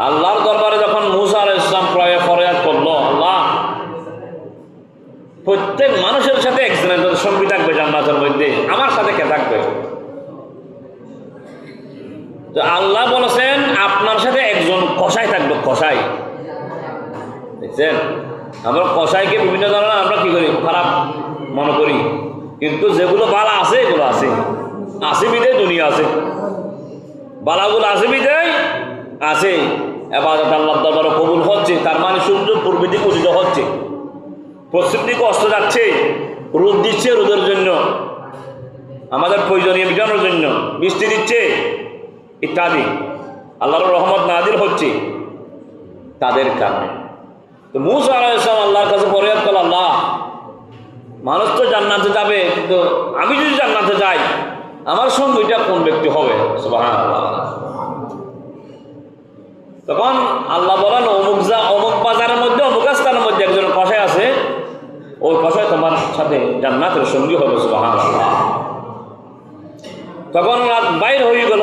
আল্লাহর দরবারে যখন মূসা আলাইহিস সালাম ফরিয়াদ করলো, আল্লাহ প্রত্যেক মানুষের সাথে একজনের সঙ্গী থাকবে জান্নাতের মধ্যে, আমার সাথে কে থাকবে? তো আল্লাহ বলেছেন আপনার সাথে একজন কসাই থাকবে। কসাই, দেখছেন, আমরা কসাইকে বিভিন্ন ধরনের আমরা কি করি, খারাপ মনে করি, কিন্তু যেগুলো বালা আছে এগুলো আছে, আছে বিদেয় দুনিয়া আছে, বালাগুলো আছে বিদেয় আছে। ইবাদত আল্লাহর দরবারে কবুল হচ্ছে, তার মানে সূর্য পূর্ব দিকে উদিত হচ্ছে, পশ্চিম দিকে অস্ত যাচ্ছে, রোদ দিচ্ছে রোদের জন্য, আমাদের প্রয়োজনীয় মেটানোর জন্য বৃষ্টি দিচ্ছে ইত্যাদি, আল্লাহর রহমত নাজিল হচ্ছে তাদের কারণে। তো মূসা আলাইহিস সালাম আল্লাহর কাছে ফরিয়াদ করল, আল্লাহ মানুষ তো জান্নাতে যাবে, কিন্তু আমি যদি জান্নাতে যাই আমার সঙ্গীটা কোন ব্যক্তি হবে? সুবহানাল্লাহ। তখন আল্লাহ বলেন অমুক বাজারের মধ্যে অমুক স্থানের মধ্যে একজন কসাই আছে, ওই কসাই তোমার সাথে জান্নাতের সঙ্গী হবে। সুবহানাল্লাহ। তখন রাত বাইর হয়ে গেল,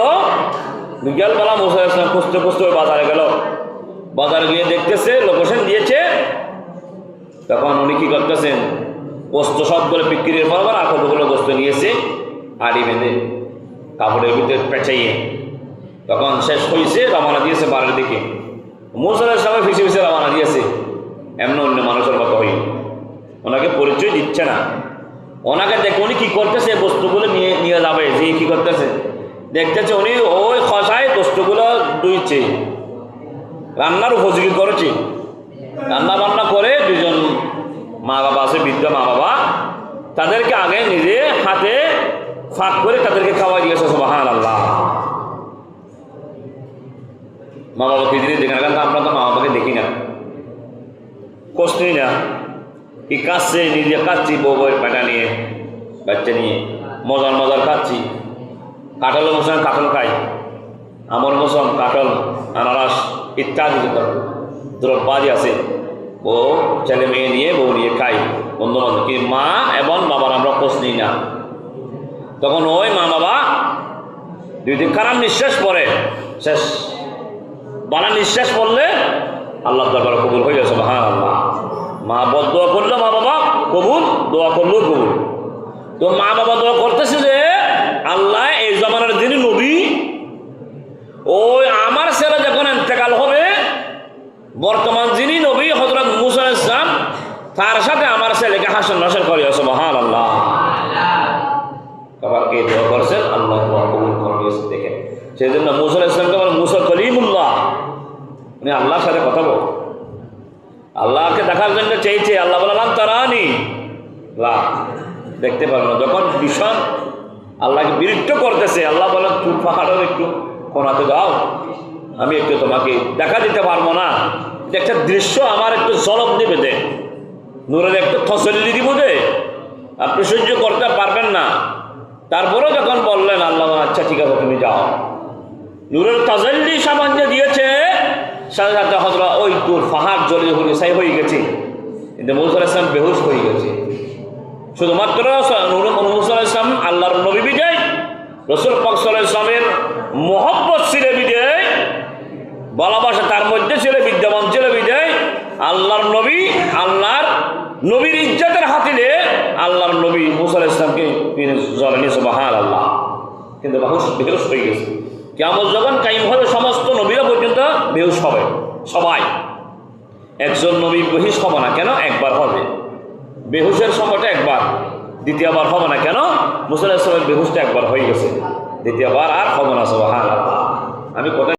বিকেলবেলা মূসা আলাইহিস সালাম খুঁজতে খুঁজতে ওই বাজারে গেল, বাজারে গিয়ে দেখতেছে লোকেশন দিয়েছে। তখন উনি কি করতেছেন, গোস্ত সবগুলো বিক্রির পর আবার কতগুলো গোস্ত নিয়েছে হাড়ি বেঁধে কাপড়ের ভিতরে পেঁচাইয়ে। তখন শেষ হয়েছে, রওনা দিয়েছে বাড়ির দিকে। মূসা আলাইহিস সালাম ফিসে ফিসে রওনা দিয়েছে, এমন অন্য মানুষের মতো হয়ে, ওনাকে পরিচয় দিচ্ছে না। ওনাকে দেখে উনি কি করতেছে, বস্তুগুলো নিয়ে যাবে, যে কি করতেছে দেখতেছে, উনি ওই খসায় বস্তুগুলো ধুইছে, রান্নার উপযোগী করেছে, রান্না বান্না করে দুজন মা বাবা আছে, বৃদ্ধ মা বাবা, তাদেরকে আগে নিজে হাতে ফাঁক করে তাদেরকে খাওয়াই দিয়েছে। সুবহানাল্লাহ। মা বাবাকে জিনিস দেখে না, কারণ আমরা তো মা বাবাকে দেখি না, খোঁজ নিই না, কি কাঁদছে, নিজে কাঁদছি, বউ বউয়ের পেটা নিয়ে বাচ্চা নিয়ে মজার মজার খাচ্ছি। কাঁঠালের মৌসুমে কাঁঠাল খাই, আমের মৌসুম কাঁঠাল, আনারস ইত্যাদি যত দ্রব্যাদি আছে, ও ছেলে মেয়ে নিয়ে বউ নিয়ে খাই, বন্ধু বান্ধব, কি মা এবং বাবার আমরা খোঁজ নিই না। তখন ওই মা বাবা দুই দিন খারাপ নিঃশ্বাস পড়ে, শেষ বালা নিঃশ্বাস পড়লে আল্লাহ দরবারে কবুল হয়ে গেছে। সুবহানাল্লাহ। মা বদদোয়া করলো, মা বাবা কবুল, দোয়া করলো কবুল। তো মা বাবা দোয়া করতেছে যে আল্লাহ এই জমানার যিনি নবী, ওই আমার ছেলে যখন ইন্তেকাল হবে, বর্তমান যিনি নবী হযরত মূসা আলাইহিস সালাম, তার সাথে আমার ছেলেকে হাসর নাসর করিও। সুবহানাল্লাহ। আবার কে দোয়া করছেন, আল্লাহ দোয়া কবুল করে নিয়েছে। দেখেন, সেই জন্য মূসা আলাইহিস সালামকে বলে মূসা কলিমুল্লাহ, উনি আল্লাহর সাথে কথা বল, আল্লাহকে দেখার জন্য চেয়েছে। আল্লাহ বললাম তারানি, লা দেখতে পারবো না। যখন ভীষণ আল্লাহকে বিরক্ত করতেছে, আল্লাহ বলেন তুই পাহাড়ের একটু কোনাতে যাও, আমি একটু তোমাকে দেখা দিতে পারবো না, একটা দৃশ্য আমার একটু ঝলক দিবে, দে নূরের একটু তসল্লি দিব, দে আপনি সহ্য করতে পারবেন না। তারপরেও যখন বললেন, আল্লাহ আচ্ছা ঠিক আছে তুমি যাও, নূরের তাজাল্লি সামান্য দিয়েছে, সাথে সাথে হযরত ওই দূর পাহাড় জ্বলে হলে ছাই হয়ে গেছে, কিন্তু মূসা আলাইহিস সালাম বেহুশ হয়ে গেছে। শুধুমাত্র মূসা আলাইহিস সালাম আল্লাহর নবী বিদায়, রাসূল পাক সাল্লাল্লাহু আলাইহি ওয়াসাল্লামের মহব্বত ছিল বিদায়, ভালোবাসা তার মধ্যে ছিল, বিদ্যমান ছিল বিদায়, আল্লাহর নবীর ইজ্জতের হাতিলে আল্লাহর নবী মূসা আলাইহিস সালামকে জ্বলেনি। সুবহানাল্লাহ। কিন্তু বেহুশ হয়ে গেছে। কিয়ামত যখন কায়েম হবে, সমস্ত নবীরা পর্যন্ত বেহুশ হবে, সবাই। একজন নবী বেহুশ হবে না কেন? একবার হবে। বেহুশের সময়টা একবার, দ্বিতীয়বার হবে না কেন? মূসা আলাইহিস সালামের বেহুশটা একবার হয়ে গেছে, দ্বিতীয়বার আর হবে না। সুবহানাল্লাহ। আমি